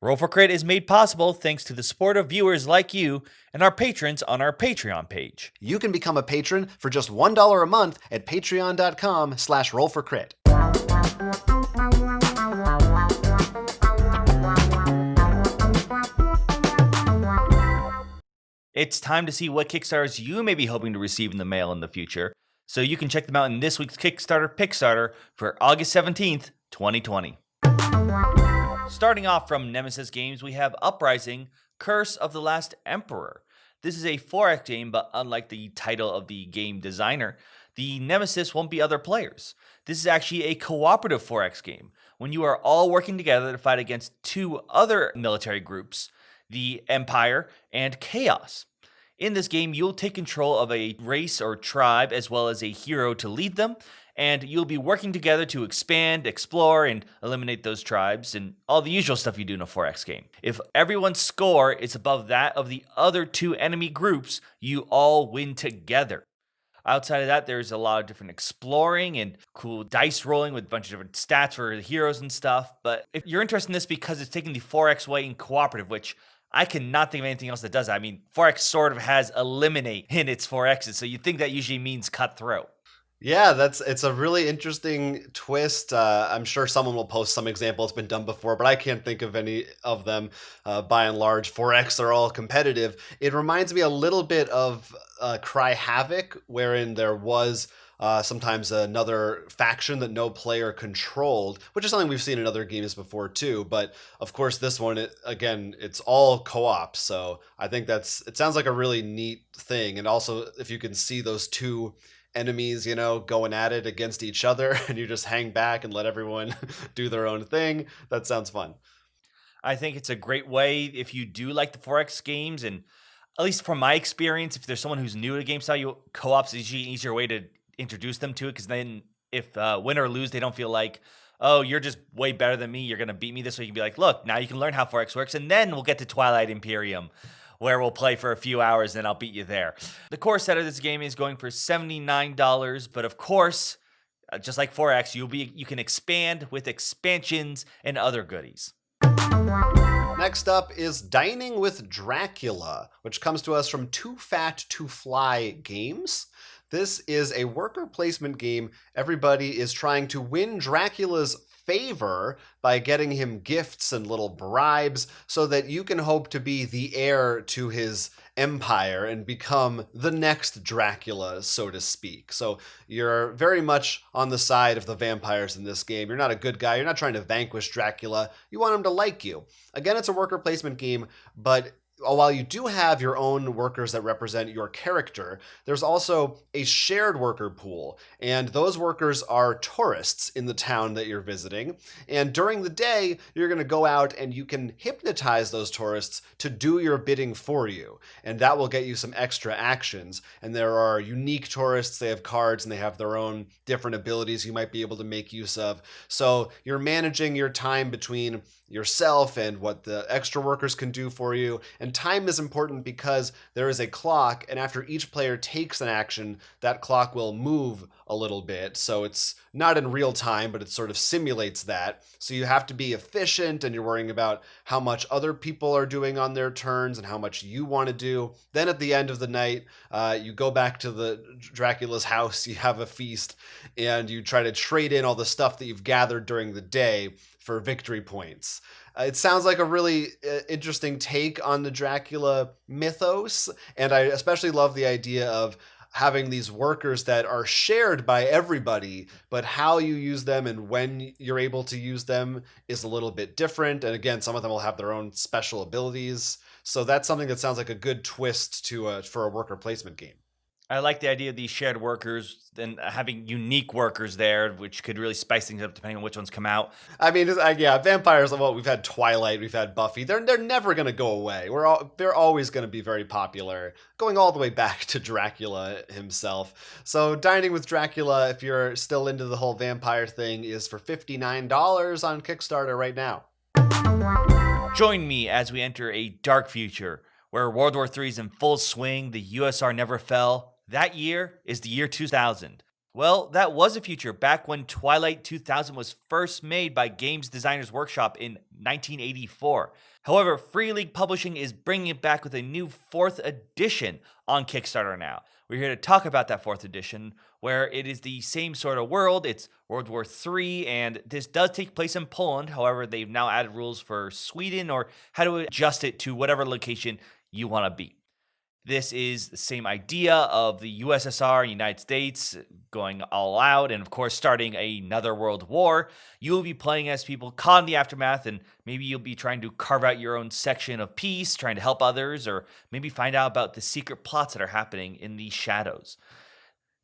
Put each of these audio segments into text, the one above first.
Roll for Crit is made possible thanks to the support of viewers like you and our patrons on our Patreon page. You can become a patron for just $1 a month at patreon.com/rollforcrit. It's time to see what Kickstarters you may be hoping to receive in the mail in the future, so you can check them out in this week's Kickstarter Pickstarter for August 17th, 2020. Starting off from Nemesis Games, we have Uprising, Curse of the Last Emperor. This is a 4X game, but unlike the title of the game designer, the Nemesis won't be other players. This is actually a cooperative 4X game, when you are all working together to fight against two other military groups, the Empire and Chaos. In this game, you'll take control of a race or tribe as well as a hero to lead them, and you'll be working together to expand, explore, and eliminate those tribes, and all the usual stuff you do in a 4X game. If everyone's score is above that of the other two enemy groups, you all win together. Outside of that, there's a lot of different exploring and cool dice rolling with a bunch of different stats for the heroes and stuff. But if you're interested in this because it's taking the 4X way in cooperative, which I cannot think of anything else that does that. I mean, 4X sort of has eliminate in its 4Xs, so you'd think that usually means cutthroat. Yeah, it's a really interesting twist. I'm sure someone will post some example. It's been done before, but I can't think of any of them. By and large, 4X are all competitive. It reminds me a little bit of Cry Havoc, wherein there was sometimes another faction that no player controlled, which is something we've seen in other games before too. But of course, this one, it's all co-op. So I think it sounds like a really neat thing. And also, if you can see those two enemies, going at it against each other, and you just hang back and let everyone do their own thing, that sounds fun. I think it's a great way if you do like the 4X games, and at least from my experience, if there's someone who's new to game style, co-op's is an easier way to introduce them to it, because then if win or lose, they don't feel like, oh, you're just way better than me, you're going to beat me this way. You can be like, look, now you can learn how 4X works, and then we'll get to Twilight Imperium, where we'll play for a few hours and I'll beat you there. The core set of this game is going for $79, but of course, just like 4X, you can expand with expansions and other goodies. Next up is Dining with Dracula, which comes to us from Too Fat to Fly Games. This is a worker placement game. Everybody is trying to win Dracula's favor by getting him gifts and little bribes so that you can hope to be the heir to his empire and become the next Dracula, so to speak. So you're very much on the side of the vampires in this game. You're not a good guy. You're not trying to vanquish Dracula. You want him to like you. Again, it's a worker placement game, but while you do have your own workers that represent your character, there's also a shared worker pool, and those workers are tourists in the town that you're visiting. And during the day, you're going to go out and you can hypnotize those tourists to do your bidding for you, and that will get you some extra actions. And there are unique tourists, they have cards, and they have their own different abilities you might be able to make use of. So you're managing your time between yourself and what the extra workers can do for you. And time is important because there is a clock, and after each player takes an action, that clock will move a little bit. So it's not in real time, but it sort of simulates that. So you have to be efficient, and you're worrying about how much other people are doing on their turns and how much you want to do. Then at the end of the night, you go back to the Dracula's house, you have a feast, and you try to trade in all the stuff that you've gathered during the day for victory points. It sounds like a really interesting take on the Dracula mythos, and I especially love the idea of having these workers that are shared by everybody, but how you use them and when you're able to use them is a little bit different. And again, some of them will have their own special abilities. So that's something that sounds like a good twist for a worker placement game. I like the idea of these shared workers and having unique workers there, which could really spice things up depending on which ones come out. I mean, yeah, vampires, well, we've had Twilight, we've had Buffy. They're never going to go away. They're always going to be very popular, going all the way back to Dracula himself. So Dining with Dracula, if you're still into the whole vampire thing, is for $59 on Kickstarter right now. Join me as we enter a dark future where World War III is in full swing, the USSR never fell. That year is the year 2000. Well, that was a future back when Twilight 2000 was first made by Games Designers Workshop in 1984. However, Free League Publishing is bringing it back with a new 4th edition on Kickstarter now. We're here to talk about that 4th edition, where it is the same sort of world. It's World War III, and this does take place in Poland. However, they've now added rules for Sweden or how to adjust it to whatever location you want to be. This is the same idea of the USSR, United States, going all out and, of course, starting another world war. You'll be playing as people caught in the aftermath, and maybe you'll be trying to carve out your own section of peace, trying to help others, or maybe find out about the secret plots that are happening in the shadows.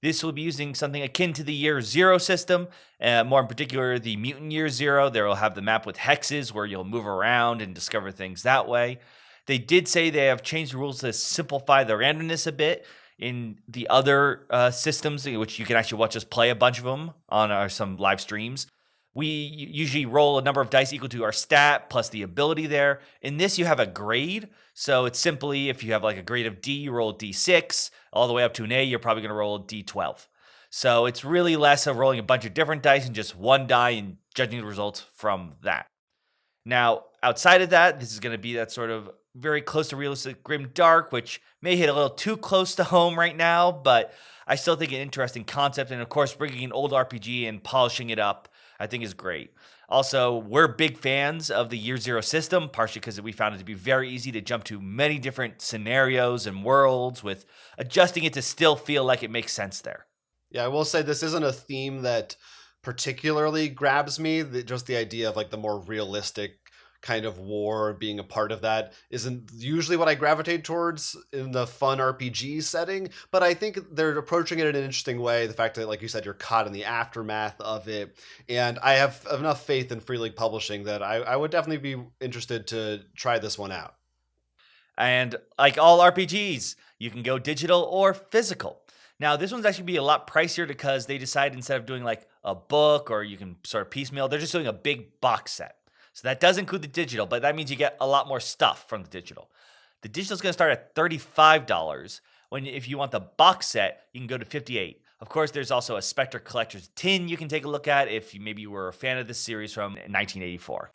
This will be using something akin to the Year Zero system, more in particular the Mutant Year Zero. There will have the map with hexes where you'll move around and discover things that way. They did say they have changed the rules to simplify the randomness a bit in the other systems, which you can actually watch us play a bunch of them on some live streams. We usually roll a number of dice equal to our stat plus the ability there. In this, you have a grade. So it's simply, if you have like a grade of D, you roll a D6. All the way up to an A, you're probably going to roll a D12. So it's really less of rolling a bunch of different dice and just one die and judging the results from that. Now, outside of that, this is going to be that sort of very close to realistic grim dark, which may hit a little too close to home right now, but I still think an interesting concept. And of course, bringing an old RPG and polishing it up, I think is great. Also, we're big fans of the Year Zero system, partially because we found it to be very easy to jump to many different scenarios and worlds with adjusting it to still feel like it makes sense there. Yeah, I will say this isn't a theme that particularly grabs me. Just the idea of like the more realistic kind of war, being a part of that isn't usually what I gravitate towards in the fun RPG setting, but I think they're approaching it in an interesting way. The fact that, like you said, you're caught in the aftermath of it, and I have enough faith in Free League Publishing that I would definitely be interested to try this one out. And like all RPGs, you can go digital or physical. Now, this one's actually be a lot pricier because they decided instead of doing like a book or you can sort of piecemeal, they're just doing a big box set. So that does include the digital, but that means you get a lot more stuff from the digital. The digital is going to start at $35. When if you want the box set, you can go to $58. Of course, there's also a Spectre Collector's Tin you can take a look at if maybe you were a fan of this series from 1984.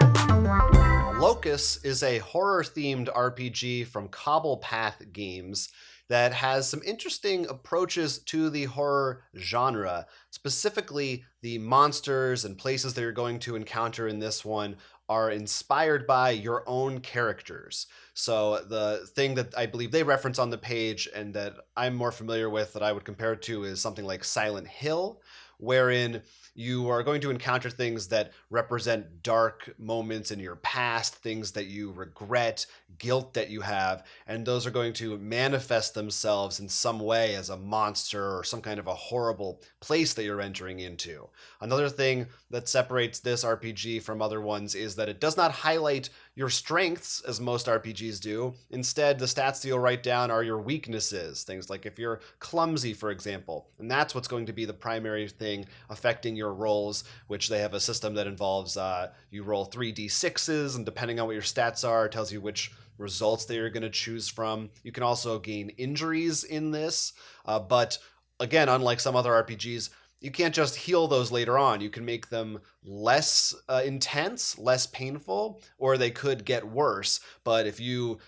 Locus is a horror-themed RPG from Cobblepath Games that has some interesting approaches to the horror genre. Specifically, the monsters and places that you're going to encounter in this one are inspired by your own characters. So the thing that I believe they reference on the page and that I'm more familiar with that I would compare it to is something like Silent Hill, wherein you are going to encounter things that represent dark moments in your past, things that you regret, guilt that you have, and those are going to manifest themselves in some way as a monster or some kind of a horrible place that you're entering into. Another thing that separates this RPG from other ones is that it does not highlight your strengths as most RPGs do. Instead, the stats that you'll write down are your weaknesses, things like if you're clumsy, for example, and that's what's going to be the primary thing affecting your rolls, which they have a system that involves you roll 3d6s, and depending on what your stats are, it tells you which results that you're going to choose from. You can also gain injuries in this, but again, unlike some other RPGs, you can't just heal those later on. You can make them less intense, less painful, or they could get worse. But if you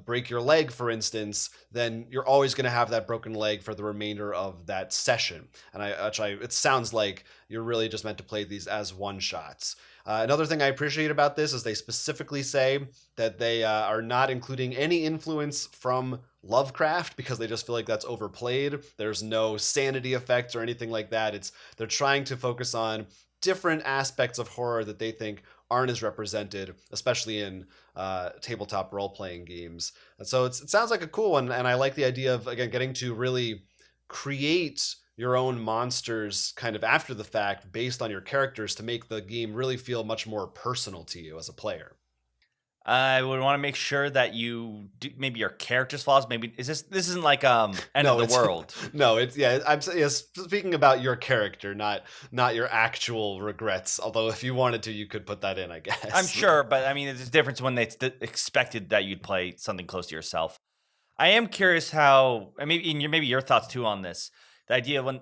break your leg, for instance, then you're always going to have that broken leg for the remainder of that session. And it sounds like you're really just meant to play these as one-shots. Another thing I appreciate about this is they specifically say that they are not including any influence from Lovecraft because they just feel like that's overplayed. There's no sanity effects or anything like that. They're trying to focus on different aspects of horror that they think aren't as represented, especially in tabletop role-playing games. And so it sounds like a cool one, and I like the idea of, again, getting to really create your own monsters kind of after the fact based on your characters to make the game really feel much more personal to you as a player. I would want to make sure that you do maybe your character's flaws. Maybe this isn't like end of the world. No, I'm speaking about your character, not your actual regrets. Although if you wanted to, you could put that in, I guess. I'm sure, but I mean, there's a difference when it's expected that you'd play something close to yourself. I am curious how, maybe your thoughts too on this. The idea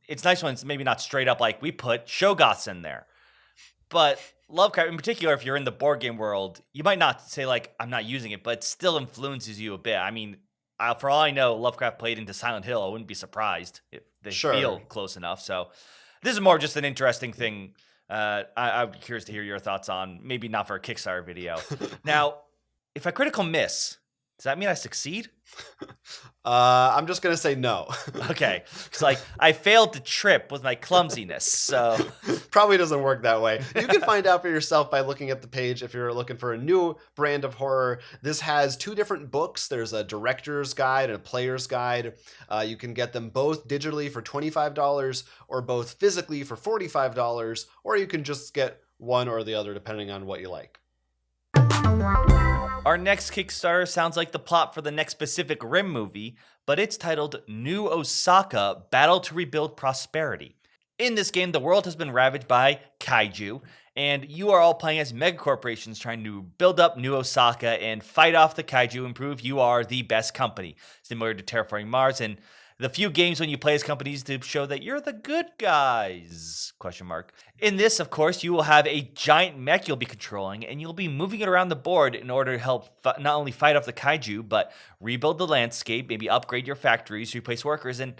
it's nice when it's maybe not straight up like we put Shoggoths in there. But Lovecraft, in particular, if you're in the board game world, you might not say, like, I'm not using it, but it still influences you a bit. I mean, for all I know, Lovecraft played into Silent Hill. I wouldn't be surprised if they feel close enough. So this is more just an interesting thing. I'd be curious to hear your thoughts on, maybe not for a Kickstarter video. Now, if I critical miss, does that mean I succeed? I'm just gonna say no. Okay, it's like I failed to trip with my clumsiness, so probably doesn't work that way. You can find out for yourself by looking at the page if you're looking for a new brand of horror. This has 2 different books. There's a director's guide and a player's guide. You can get them both digitally for $25 or both physically for $45, or you can just get one or the other depending on what you like. Our next Kickstarter sounds like the plot for the next Pacific Rim movie, but it's titled New Osaka: Battle to Rebuild Prosperity. In this game, the world has been ravaged by kaiju, and you are all playing as megacorporations trying to build up New Osaka and fight off the kaiju and prove you are the best company, similar to Terraforming Mars and the few games when you play as companies to show that you're the good guys, ? In this, of course, you will have a giant mech you'll be controlling, and you'll be moving it around the board in order to help not only fight off the kaiju, but rebuild the landscape, maybe upgrade your factories, replace workers, and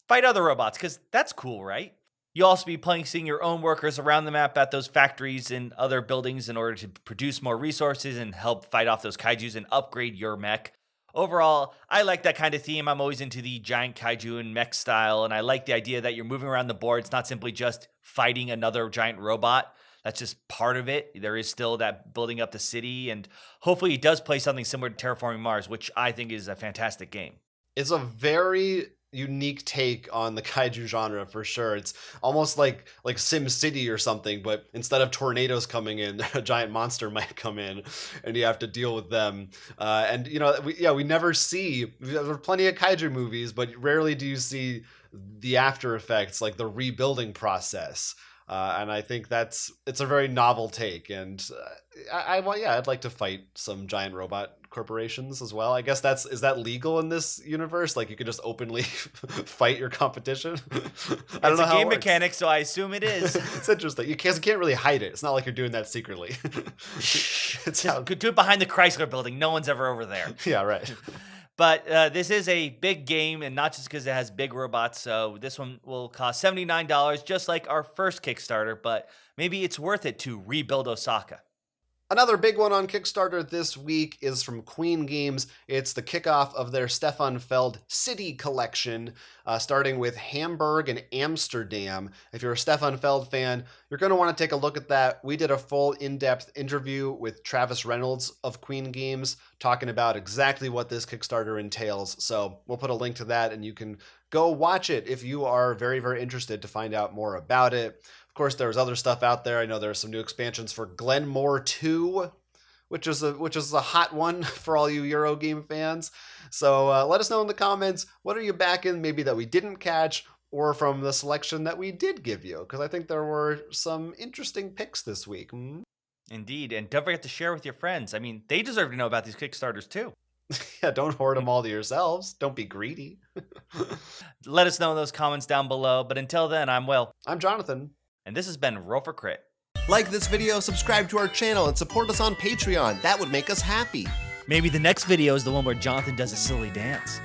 fight other robots, because that's cool, right? You'll also be placing your own workers around the map at those factories and other buildings in order to produce more resources and help fight off those kaijus and upgrade your mech. Overall, I like that kind of theme. I'm always into the giant kaiju and mech style, and I like the idea that you're moving around the board. It's not simply just fighting another giant robot. That's just part of it. There is still that building up the city, and hopefully it does play something similar to Terraforming Mars, which I think is a fantastic game. It's a very unique take on the kaiju genre for sure. It's almost like Sim City or something, but instead of tornadoes coming in, a giant monster might come in and you have to deal with them. And we never see, there are plenty of kaiju movies, but rarely do you see the after effects, like the rebuilding process. And I think it's a very novel take, and I'd like to fight some giant robot corporations as well. I guess is that legal in this universe? Like you could just openly fight your competition? I don't know how it works. It's a game mechanic, so I assume it is. It's interesting. You can't really hide it. It's not like you're doing that secretly. Do it behind the Chrysler Building. No one's ever over there. Yeah, right. But this is a big game, and not just because it has big robots. So this one will cost $79, just like our first Kickstarter. But maybe it's worth it to rebuild Osaka. Another big one on Kickstarter this week is from Queen Games. It's the kickoff of their Stefan Feld City Collection, starting with Hamburg and Amsterdam. If you're a Stefan Feld fan, you're going to want to take a look at that. We did a full in-depth interview with Travis Reynolds of Queen Games talking about exactly what this Kickstarter entails. So we'll put a link to that, and you can go watch it if you are very, very interested to find out more about it. Of course, there's other stuff out there. I know there's some new expansions for Glenmore 2, which is a hot one for all you Eurogame fans. So let us know in the comments, what are you backing maybe that we didn't catch, or from the selection that we did give you? Because I think there were some interesting picks this week. Indeed, and don't forget to share with your friends. I mean, they deserve to know about these Kickstarters too. Yeah, don't hoard them all to yourselves. Don't be greedy. Let us know in those comments down below. But until then, I'm Will. I'm Jonathan. And this has been Roll for Crit. Like this video, subscribe to our channel, and support us on Patreon. That would make us happy. Maybe the next video is the one where Jonathan does a silly dance.